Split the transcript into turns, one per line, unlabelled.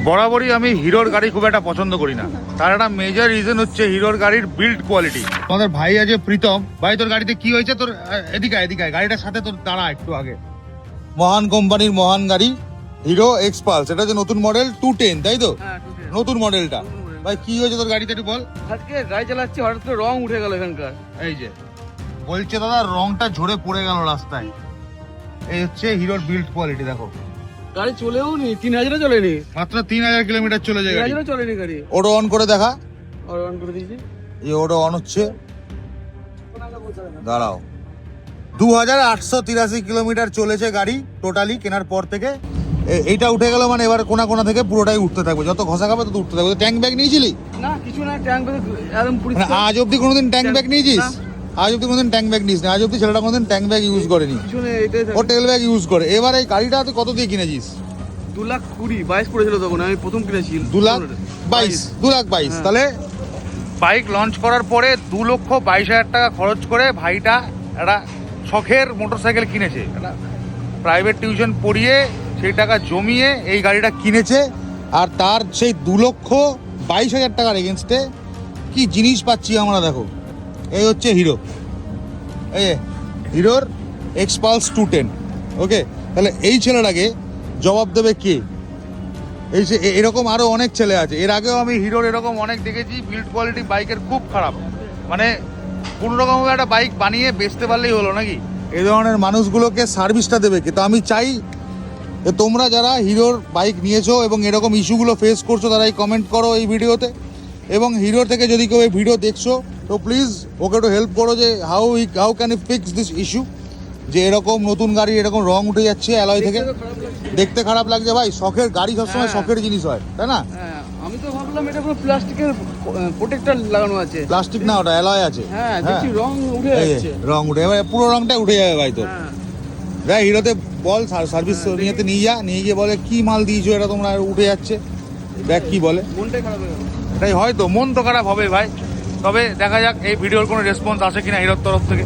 বরাবরই আমি হিরোর গাড়ি খুব একটা পছন্দ করি না, তার একটা মেজর রিজন হচ্ছে হিরোর গাড়ির বিল্ড কোয়ালিটি। তোমাদের ভাই আছে প্রীতম, ভাই তোর গাড়িতে কি হয়েছে? তোর এদিকে এদিকে গাড়িটার সাথে তোর দাঁড়া একটু আগে। মহান কোম্পানির মহান গাড়ি হিরো এক্সপালস, এটা যে নতুন মডেল 210, তাই তো? নতুন মডেলটা। ভাই কি হয়েছে তোর গাড়িতে একটু বল।
আজকে গাড়ি চালাচ্ছি, হঠাৎ করে রং উঠে গেল এখানকার।
এই যে বলছে দাদা রংটা ঝরে পড়ে গেল রাস্তায়। এই হচ্ছে হিরোর বিল্ড কোয়ালিটি। দেখো
গাড়ি চলেও নি, 3000 চলেনি,
মাত্র 3000 কিলোমিটার চলে যায় গাড়ি।
3000 চলেনি গাড়ি।
ওটা অন করে দেখা।
আর অন করে দিয়েছি,
এই ওটা অন হচ্ছে, দাঁড়াও। 2883 কিলোমিটার চলেছে গাড়ি টোটালি কেনার পর থেকে। এইটা উঠে গেল মানে এবার কোনা কোনা থেকে পুরোটাই উঠতে থাকবে, যত ঘষা খাবে তত উঠতে থাকবে। ট্যাঙ্ক ব্যাগ নিয়েছিলি?
না কিছু না, ট্যাঙ্ক একদম
মানে আজ অব্দি কোনোদিন ট্যাঙ্ক ব্যাগ নিয়েছিস? আজ অব্দি কোনোদিন ট্যাঙ্ক ব্যাগ নিস না? আজ অব্দি ছেলেটা কোনোদিন ট্যাঙ্ক ব্যাগ ইউজ করেনি, ও টেল ব্যাগ ইউজ করে। এবার এই গাড়িটা তুই কত দিয়ে কিনেছিস?
2,20,22 পড়েছিল তখন, আমি প্রথম কিনেছি
2,22,000। তাহলে বাইক লঞ্চ করার পরে 2,22,000 টাকা খরচ করে ভাইটা একটা শখের মোটরসাইকেল কিনেছে, একটা প্রাইভেট টিউশন পড়িয়ে সেই টাকা জমিয়ে এই গাড়িটা কিনেছে। আর তার সেই 2,22,000 টাকার এগেনস্টে কি জিনিস পাচ্ছি আমরা, দেখো। এই হচ্ছে হিরো, এই হিরোর এক্সপালস 210। ওকে, তাহলে এই ছেলেটাকে জবাব দেবে কে? এই যে এরকম আরও অনেক ছেলে আছে, এর আগেও আমি হিরোর এরকম অনেক দেখেছি। বিল্ড কোয়ালিটি বাইকের খুব খারাপ, মানে কোনো রকমভাবে একটা বাইক বানিয়ে বেচতে পারলেই হলো নাকি। এই ধরনের মানুষগুলোকে সার্ভিসটা দেবে কে? তো আমি চাই যে তোমরা যারা হিরোর বাইক নিয়েছো এবং এরকম ইস্যুগুলো ফেস করছো তারাই কমেন্ট করো এই ভিডিওতে। এবং হিরোর থেকে যদি কেউ এই ভিডিও দেখছো তো প্লিজ ওকে একটু হেল্প করো যে how can you fix this issue, যে এরকম নতুন গাড়ি এরকম রং উঠে যাচ্ছে অ্যালয় থেকে, দেখতে খারাপ লাগছে। ভাই শখের গাড়ি সবসময় শখের জিনিস হয়, তাই না?
আমি তো ভাবলাম এটা পুরো প্লাস্টিকের প্রোটেক্টর লাগানো আছে।
প্লাস্টিক না, ওটা অ্যালয় আছে।
হ্যাঁ দেখছি রং উঠে যাচ্ছে,
রং উঠে, এবার পুরো রংটা উঠে যাবে ভাই তোর। ভাই হিরোতে বল সার্ভিস নিয়ে গিয়ে বলে কি মাল দিয়েছো এটা তোমরা, উঠে যাচ্ছে। দেখ কি বলে,
মনটাই খারাপ হয়ে গেল।
তাই হয়তো মন তো খারাপ হবে ভাই। তবে দেখা যাক এই ভিডিওর কোনো রেসপন্স আসে কিনা হিরোর তরফ থেকে।